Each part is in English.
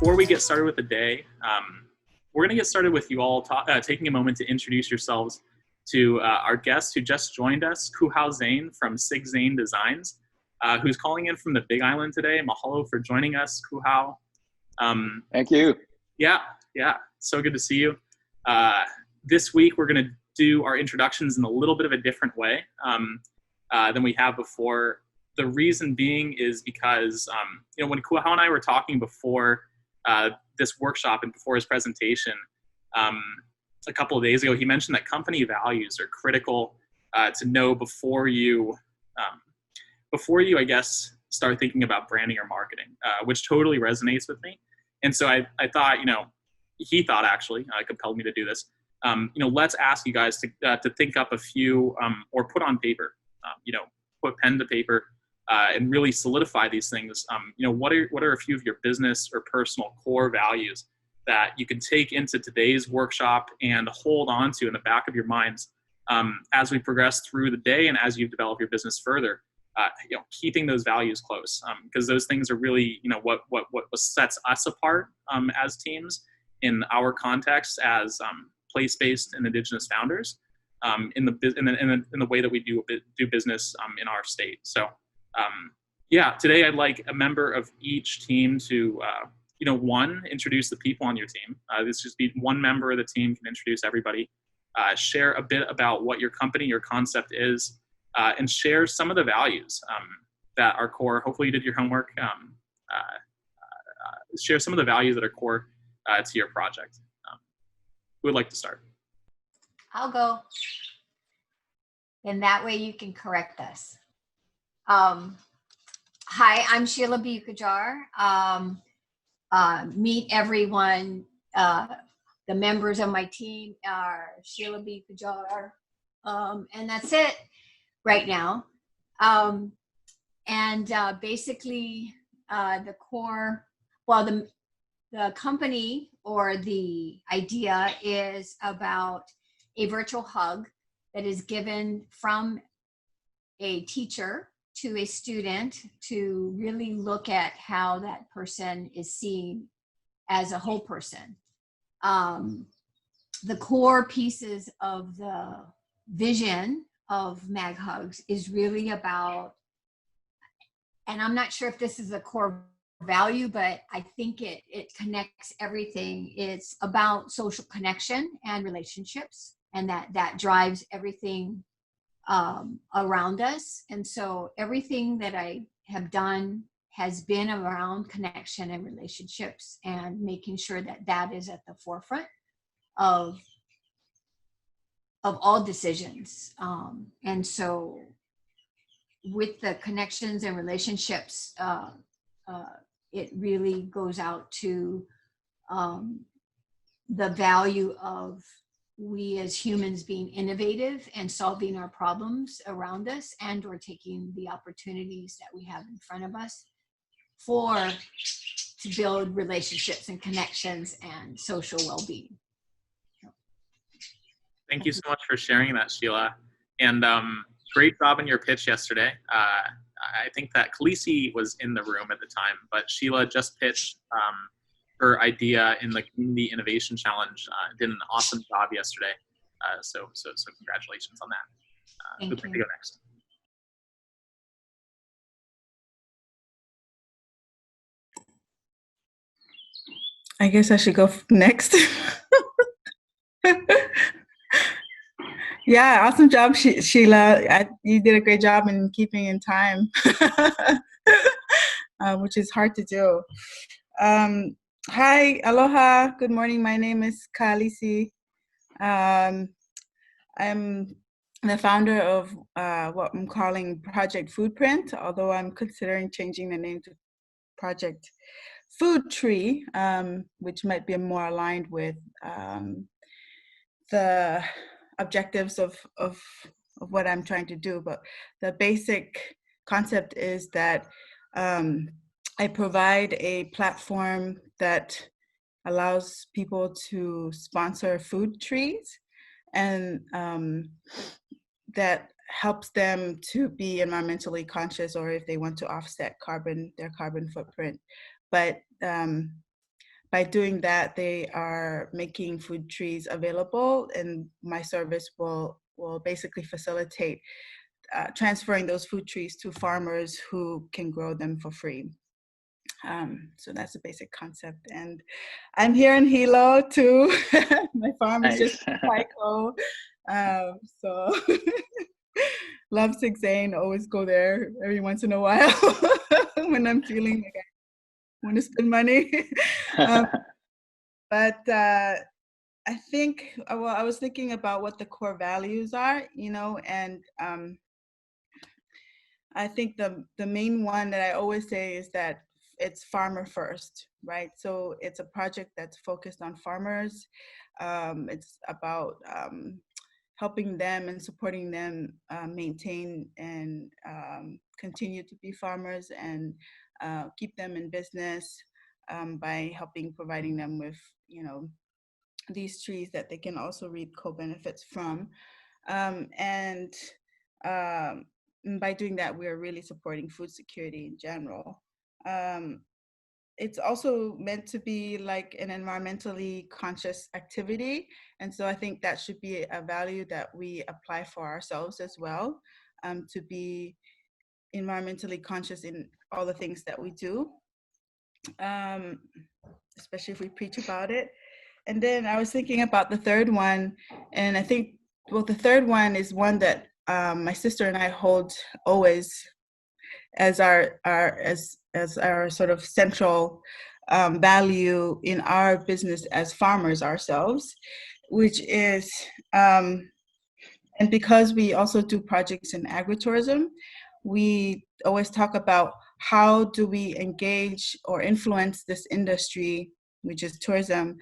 before we get started with the day, we're going to get started with you all taking a moment to introduce yourselves to our guest who just joined us, Kūhaʻo Zane from Zane Designs, who's calling in from the Big Island today. Mahalo for joining us, Kūhaʻo. Thank you. Yeah, so good to see you. This week we're going to do our introductions in a little bit of a different way than we have before. The reason being is because when Kūhaʻo and I were talking before this workshop and before his presentation a couple of days ago, he mentioned that company values are critical to know before you, I guess, start thinking about branding or marketing, which totally resonates with me. And so I thought, he thought actually, compelled me to do this. Let's ask you guys to think up a few or put on paper, put pen to paper and really solidify these things. What are a few of your business or personal core values that you can take into today's workshop and hold on to in the back of your minds as we progress through the day and as you develop your business further. Keeping those values close because those things are really what sets us apart as teams in our context as place-based and indigenous founders in the way that we do business in our state. So today I'd like a member of each team to one, introduce the people on your team. This just be one member of the team can introduce everybody, share a bit about what your company, your concept is, and share some of the values that are core. Hopefully you did your homework. Share some of the values that are core to your project. Who would like to start? I'll go. And that way you can correct us. Hi, I'm Sheila Bukajar. Meet everyone. The members of my team are Sheila Bukajar. And that's it right now. Basically the core, the company or the idea is about a virtual hug that is given from a teacher to a student to really look at how that person is seen as a whole person. The core pieces of the vision of Mag Hugs is really about, and I'm not sure if this is a core value, but I think it connects everything. It's about social connection and relationships, and that drives everything around us. And so everything that I have done has been around connection and relationships and making sure that is at the forefront of all decisions. And so with the connections and relationships, it really goes out to the value of we as humans being innovative and solving our problems around us and or taking the opportunities that we have in front of us to build relationships and connections and social well-being. Thank you so much for sharing that, Sheila. And great job in your pitch yesterday. I think that Khaleesi was in the room at the time, but Sheila just pitched her idea in the Community Innovation Challenge. Did an awesome job yesterday. So congratulations on that. Who'd like to go next? I guess I should go next. Yeah, awesome job, Sheila. You did a great job in keeping in time, which is hard to do. Hi, aloha, good morning. My name is Khaleesi. I'm the founder of what I'm calling Project Foodprint, although I'm considering changing the name to Project Food Tree, which might be more aligned with the objectives of what I'm trying to do. But the basic concept is that I provide a platform that allows people to sponsor food trees and that helps them to be environmentally conscious, or if they want to offset their carbon footprint. But by doing that, they are making food trees available, and my service will basically facilitate transferring those food trees to farmers who can grow them for free. So that's the basic concept. And I'm here in Hilo too. My farm is just in Kūhaʻo. So love Zane, always go there every once in a while when I'm feeling like I want to spend money. But I think, well, I was thinking about what the core values are, and I think the main one that I always say is that it's farmer first, right? So it's a project that's focused on farmers. It's about helping them and supporting them maintain and continue to be farmers and keep them in business by providing them with, these trees that they can also reap co-benefits from. And by doing that, we're really supporting food security in general. It's also meant to be like an environmentally conscious activity. And so I think that should be a value that we apply for ourselves as well, to be environmentally conscious in all the things that we do, especially if we preach about it. And then I was thinking about the third one, and I think, well, the third one is one that my sister and I hold always as our sort of central value in our business as farmers ourselves, which is, and because we also do projects in agritourism, we always talk about how do we engage or influence this industry, which is tourism,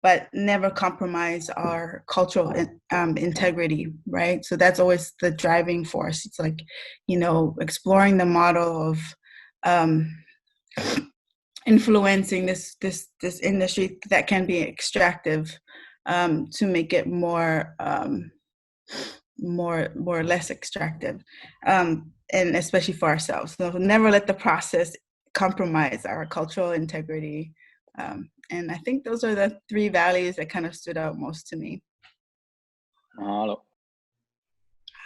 but never compromise our cultural integrity, right? So that's always the driving force. It's like, exploring the model of influencing this industry that can be extractive, to make it more or less extractive, and especially for ourselves. So never let the process compromise our cultural integrity. And I think those are the three values that kind of stood out most to me. Mahalo.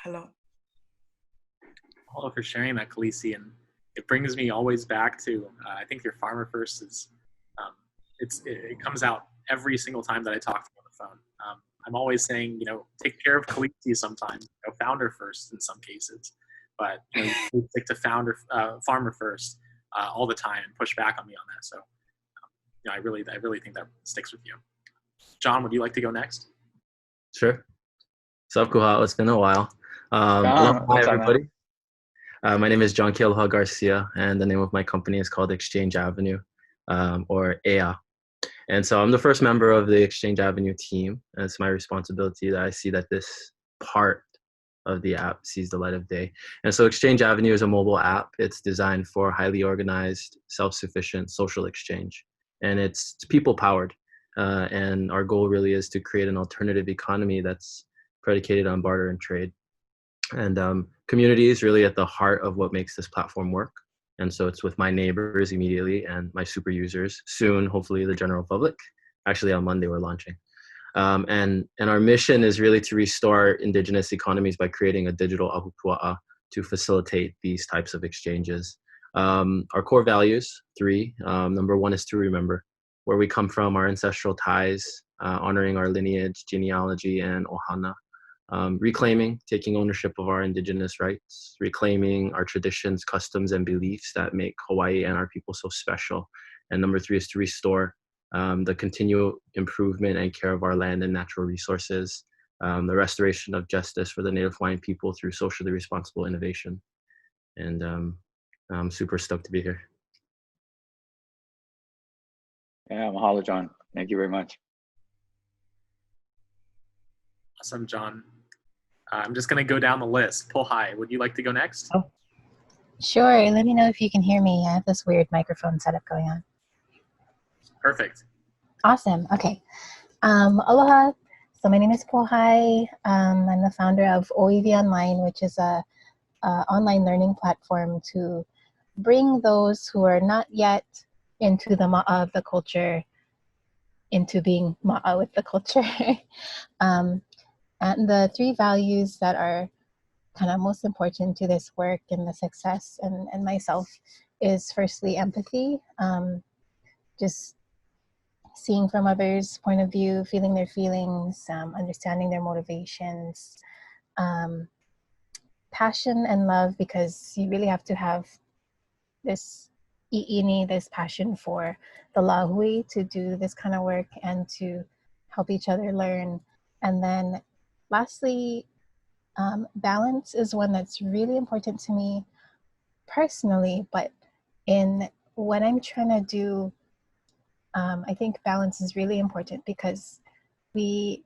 Hello. Mahalo for sharing that, Khaleesi. And it brings me always back to, I think your farmer first is, it comes out every single time that I talk to you on the phone. I'm always saying, take care of Khaleesi sometimes, founder first in some cases, but stick to farmer first all the time and push back on me on that. So, I really think that sticks with you. John, would you like to go next? Sure. What's up, Kūhaʻo? It's been a while. Hi, everybody. My name is John Kūhaʻo Garcia, and the name of my company is called Exchange Avenue, or EA. And so I'm the first member of the Exchange Avenue team, and it's my responsibility that I see that this part of the app sees the light of day. And so Exchange Avenue is a mobile app. It's designed for highly organized, self-sufficient social exchange. And it's people-powered. And our goal really is to create an alternative economy that's predicated on barter and trade. And community is really at the heart of what makes this platform work. And so it's with my neighbors immediately and my super users, soon, hopefully the general public. Actually, on Monday, we're launching. And our mission is really to restore indigenous economies by creating a digital ahupua'a to facilitate these types of exchanges. Our core values, 3, number 1 is to remember where we come from, our ancestral ties, honoring our lineage, genealogy, and ohana. Reclaiming, taking ownership of our indigenous rights, reclaiming our traditions, customs, and beliefs that make Hawaii and our people so special. And number 3 is to restore the continual improvement and care of our land and natural resources, the restoration of justice for the Native Hawaiian people through socially responsible innovation. And I'm super stoked to be here. Yeah, mahalo, John. Thank you very much. Awesome, John. I'm just going to go down the list. Kūhaʻo, would you like to go next? Oh, sure. Let me know if you can hear me. I have this weird microphone setup going on. Perfect. Awesome. Okay. Aloha. So my name is Kūhaʻo. I'm the founder of OEV Online, which is a online learning platform to bring those who are not yet into the ma'a of the culture, into being ma'a with the culture. And the three values that are kind of most important to this work and the success and myself is firstly empathy, just seeing from others' point of view, feeling their feelings, understanding their motivations, passion and love, because you really have to have this i'ini, this passion for the lahui to do this kind of work and to help each other learn. And then lastly, balance is one that's really important to me personally, but in what I'm trying to do, I think balance is really important because we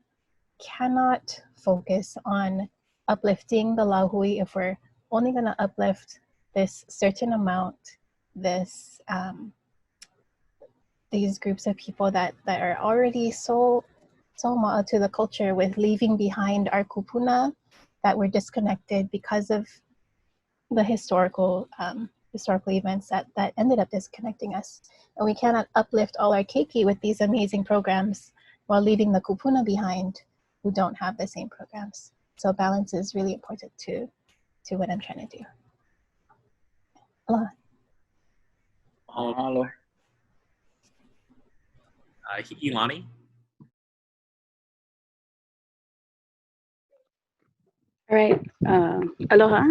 cannot focus on uplifting the lahui if we're only going to uplift this certain amount, this these groups of people that are already so ma'a to the culture, with leaving behind our kupuna that were disconnected because of the historical events that ended up disconnecting us. And we cannot uplift all our keiki with these amazing programs while leaving the kupuna behind who don't have the same programs. So balance is really important to what I'm trying to do. Aloha. Mahalo. Ilani? All right. Aloha.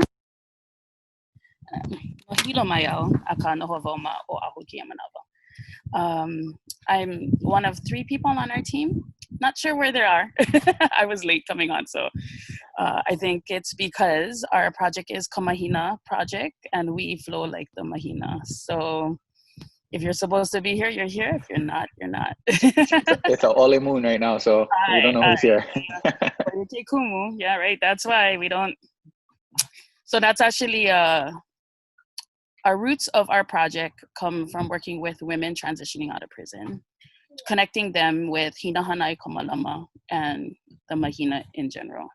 Mahilo mayo aka noho voma o ahu kia manawa. I'm one of 3 people on our team. Not sure where they are. I was late coming on, so I think it's because our project is Kamahina project and we flow like the mahina. So if you're supposed to be here, you're here. If you're not, you're not. It's an ole moon right now, so we don't know who's here. Kumu. Yeah, right. That's why we don't. So that's actually our roots of our project come from working with women transitioning out of prison, connecting them with Hina Hanai Komalama and the Mahina in general.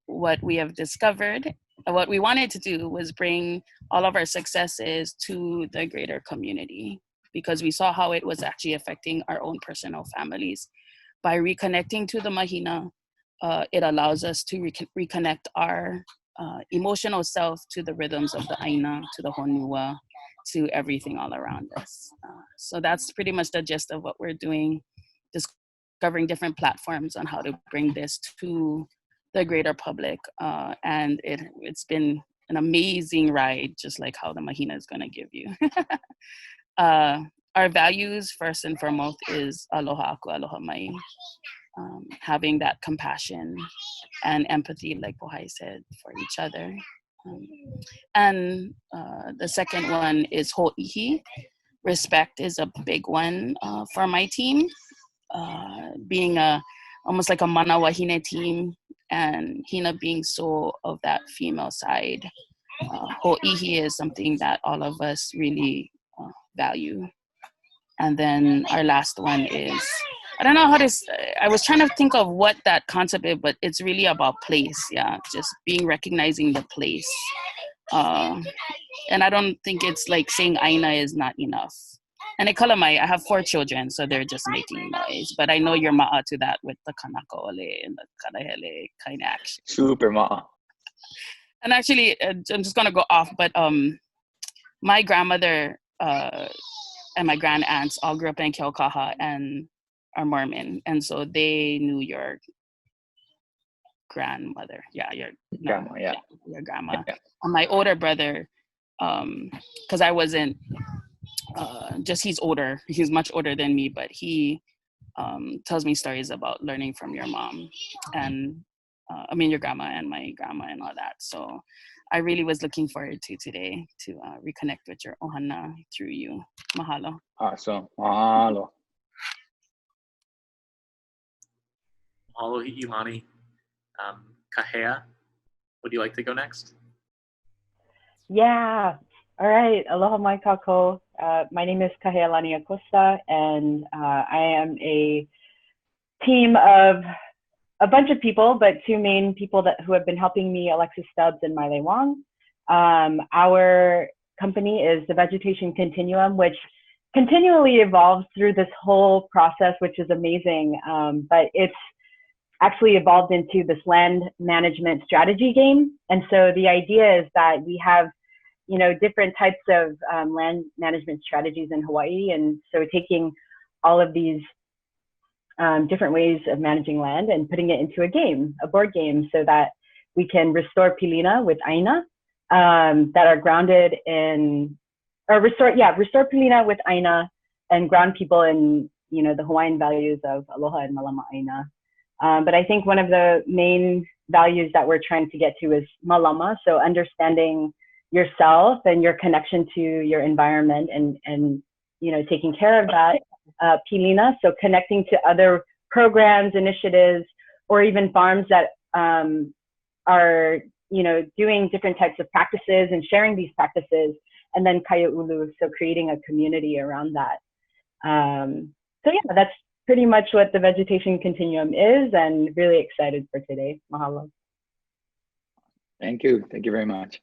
What we have discovered, what we wanted to do was bring all of our successes to the greater community, because we saw how it was actually affecting our own personal families. By reconnecting to the Mahina, it allows us to reconnect our emotional self to the rhythms of the Aina, to the Honua, to everything all around us. So that's pretty much the gist of what we're doing, discovering different platforms on how to bring this to the greater public. And it's been an amazing ride, just like how the Mahina is gonna give you. Our values, first and foremost, is aloha aku, aloha mai. Having that compassion and empathy, like Pohai said, for each other. And the second one is ho'ihi. Respect is a big one for my team. Being almost like a mana wahine team, and Hina being so of that female side. Ho'ihi is something that all of us really value. And then our last one is, I don't know how to, I was trying to think of what that concept is, but it's really about place. Yeah, just recognizing the place. And I don't think it's like saying Aina is not enough. And I have 4 children, so they're just making noise. But I know you're ma'a to that with the kanaka ole and the kanahele kind of action. Super ma'a. And actually, I'm just gonna go off, but my grandmother and my grand aunts all grew up in Kūhaʻo and are Mormon, and so they knew your grandmother. Yeah, your grandma. Yeah, your grandma. Yeah. And my older brother, because I wasn't. He's older. He's much older than me, but he tells me stories about learning from your mom, and your grandma and my grandma and all that. So I really was looking forward to today to reconnect with your ohana through you. Mahalo. Awesome. Mahalo. Mahalo, Ilani. Kahea, would you like to go next? Yeah. All right. Aloha mai kākou. My name is Kahea Lani Acosta, and I am a team of a bunch of people, but 2 main people who have been helping me, Alexis Stubbs and Miley Wong. Our company is the Vegetation Continuum, which continually evolves through this whole process, which is amazing. But it's actually evolved into this land management strategy game. And so the idea is that we have, you know, different types of land management strategies in Hawaii. And so taking all of these different ways of managing land and putting it into a game, a board game, so that we can restore pilina with aina that are grounded in, or restore pilina with aina and ground people in, you know, the Hawaiian values of aloha and malama aina. But I think one of the main values that we're trying to get to is malama, so understanding yourself and your connection to your environment and you know, taking care of that. Pilina, so connecting to other programs, initiatives, or even farms that are, you know, doing different types of practices and sharing these practices. And then kaia'ulu, so creating a community around that. So yeah, that's pretty much what the vegetation continuum is, and really excited for today. Mahalo. Thank you. Thank you very much.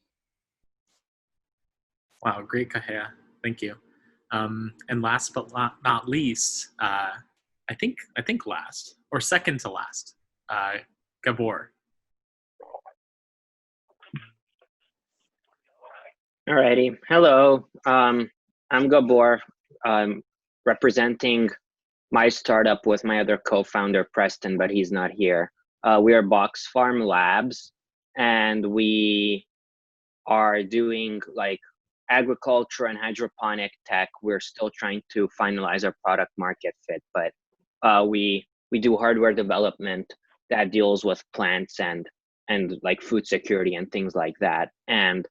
Wow, great kahea. Thank you. And last but not least, I think last or second to last, Gabor. Alrighty. Hello. I'm Gabor. Representing my startup with my other co-founder Preston, but he's not here. We are Box Farm Labs, and we are doing like agriculture and hydroponic tech. We're still trying to finalize our product market fit, but we do hardware development that deals with plants and like food security and things like that. And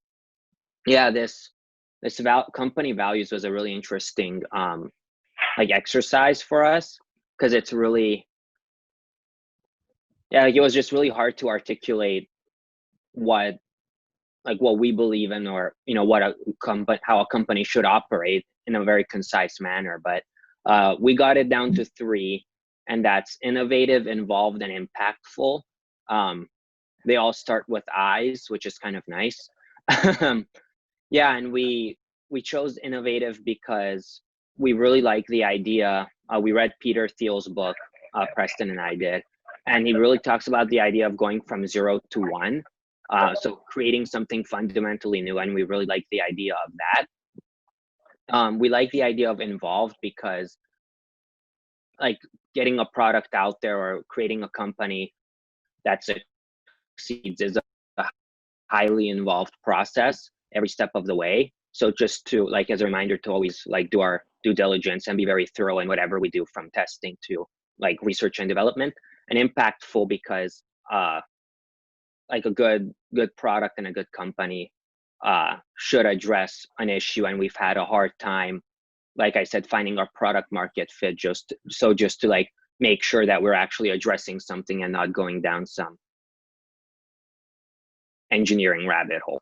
yeah, this company values was a really interesting like exercise for us, because it's really, yeah, like it was just really hard to articulate what we believe in, or you know, what how a company should operate in a very concise manner. But we got it down to 3, and that's innovative, involved, and impactful. They all start with I's, which is kind of nice. Yeah, and we chose innovative because we really like the idea. We read Peter Thiel's book, Preston and I did, and he really talks about the idea of going from 0 to 1. So creating something fundamentally new, and we really like the idea of that. We like the idea of involved because like getting a product out there or creating a company that succeeds is a highly involved process every step of the way. So just to like, as a reminder to always like do our due diligence and be very thorough in whatever we do, from testing to like research and development. And impactful because like a good product and a good company should address an issue, and we've had a hard time, like I said, finding our product market fit, just to like make sure that we're actually addressing something and not going down some engineering rabbit hole.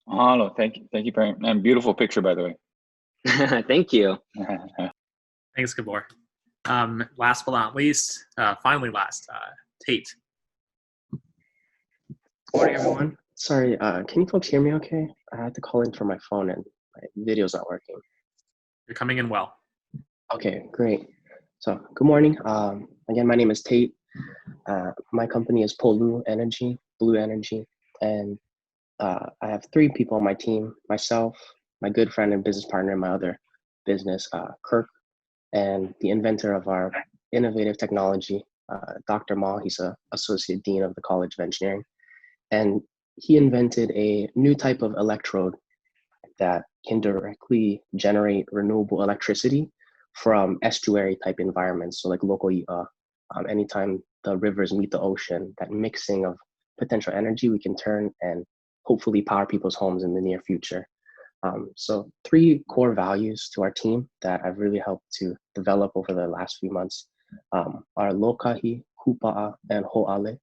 Mahalo. Thank you very much. And beautiful picture, by the way. Thank you. Thanks, Gabor. Last but not least, finally last, Tate. Morning, everyone. Sorry, can you folks hear me okay? I had to call in from my phone and my video's not working. You're coming in well. Okay, great. So, good morning. Again, my name is Tate. My company is Blue Energy, and I have 3 people on my team: myself, my good friend and business partner in my other business, Kirk, and the inventor of our innovative technology, Dr. Ma. He's an associate dean of the College of Engineering. And he invented a new type of electrode that can directly generate renewable electricity from estuary type environments. So like local anytime the rivers meet the ocean, that mixing of potential energy we can turn and hopefully power people's homes in the near future. So 3 core values to our team that I've really helped to develop over the last few months are lokahi, kupa'a, and ho'ale.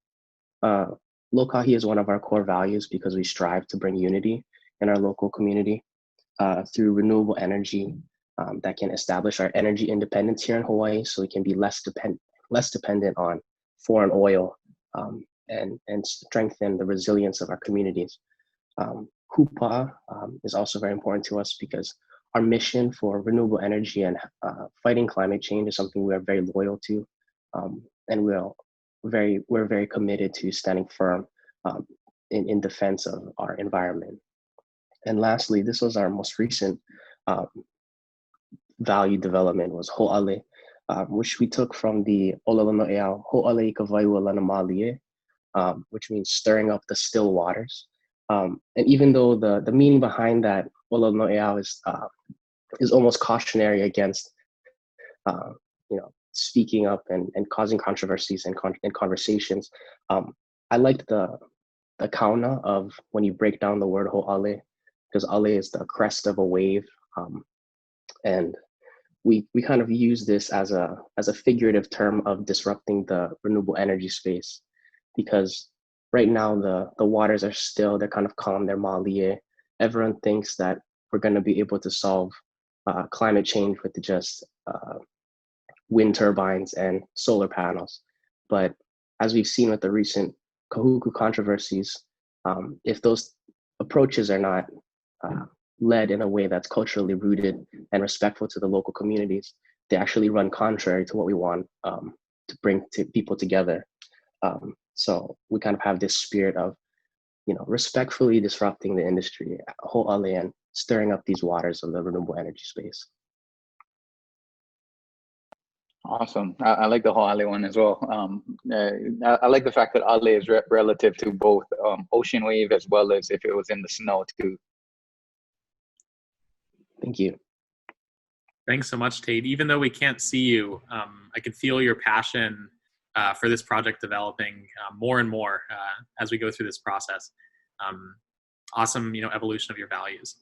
Lokahi is one of our core values because we strive to bring unity in our local community through renewable energy that can establish our energy independence here in Hawaii, so we can be less dependent on foreign oil and strengthen the resilience of our communities. Kupa'a is also very important to us because our mission for renewable energy and fighting climate change is something we are very loyal to, and we're very committed to standing firm in defense of our environment. And lastly, this was our most recent value development, was Ho'ale, which we took from the Olelo Eau, Ho'ale I ka waiua lana malie, which means stirring up the still waters. And even though the meaning behind that Olelo Eau is almost cautionary against speaking up and causing controversies and conversations, I liked the kauna of when you break down the word Ho'ale, because ale is the crest of a wave, and we kind of use this as a figurative term of disrupting the renewable energy space, because right now the waters are still, they're kind of calm, they're malie. Everyone thinks that we're going to be able to solve climate change with just wind turbines and solar panels. But as we've seen with the recent Kahuku controversies, if those approaches are not led in a way that's culturally rooted and respectful to the local communities, they actually run contrary to what we want to bring people together. So we kind of have this spirit of, respectfully disrupting the industry, Ho'ale, and stirring up these waters of the renewable energy space. Awesome. I like the Ho'ale one as well. I like the fact that ale is relative to both ocean wave as well as if it was in the snow too. Thank you. Thanks so much, Tate. Even though we can't see you, I can feel your passion for this project developing more and more as we go through this process. Awesome, evolution of your values.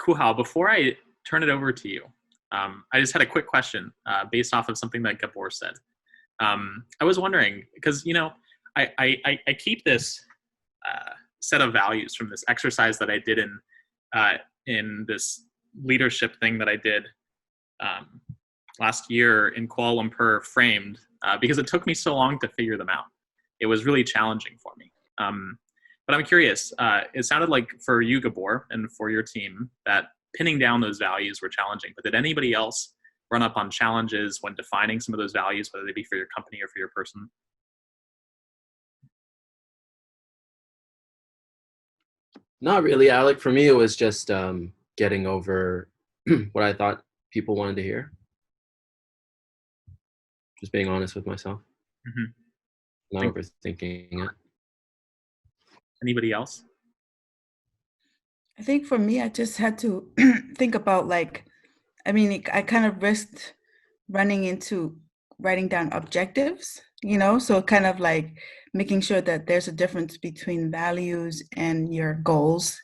Kūhaʻo, before I turn it over to you, I just had a quick question based off of something that Gabor said. I was wondering, because, I keep this set of values from this exercise that I did in this leadership thing that I did last year in Kuala Lumpur, framed, because it took me so long to figure them out. It was really challenging for me. But I'm curious, it sounded like for you, Gabor, and for your team, that pinning down those values were challenging. But did anybody else run up on challenges when defining some of those values, whether they be for your company or for your person? Not really, Alec. For me, it was just getting over what I thought people wanted to hear. Just being honest with myself. Mm-hmm. Not overthinking it. Anybody else? I think for me, I just had to think about I kind of risked running into writing down objectives, so kind of like making sure that there's a difference between values and your goals.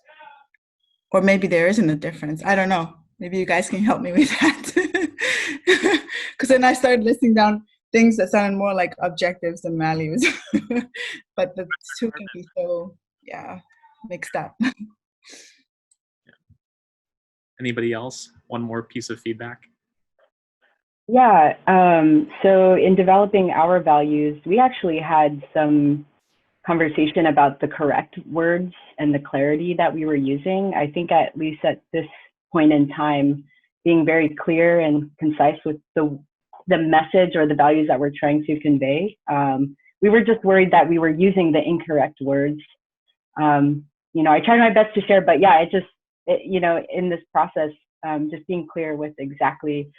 Or maybe there isn't a difference. I don't know. Maybe you guys can help me with that. Because then I started listing down things that sounded more like objectives than values. But the two can be so, mixed up. Anybody else? One more piece of feedback? Yeah, so in developing our values, we actually had some conversation about the correct words and the clarity that we were using. I think at least at this point in time, being very clear and concise with the message or the values that we're trying to convey. We were just worried that we were using the incorrect words. I tried my best to share, but yeah, in this process, just being clear with exactly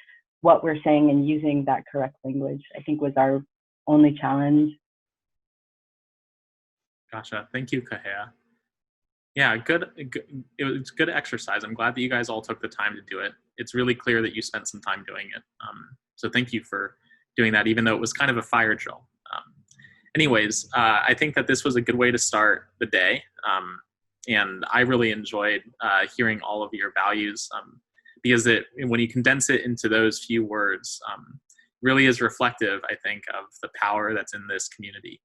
what we're saying and using that correct language, I think was our only challenge. Gotcha. Thank you, Kahea. Yeah, good. It was good exercise. I'm glad that you guys all took the time to do it. It's really clear that you spent some time doing it. So thank you for doing that, even though it was kind of a fire drill. Anyways, I think that this was a good way to start the day. And I really enjoyed hearing all of your values because when you condense it into those few words, really is reflective, I think, of the power that's in this community.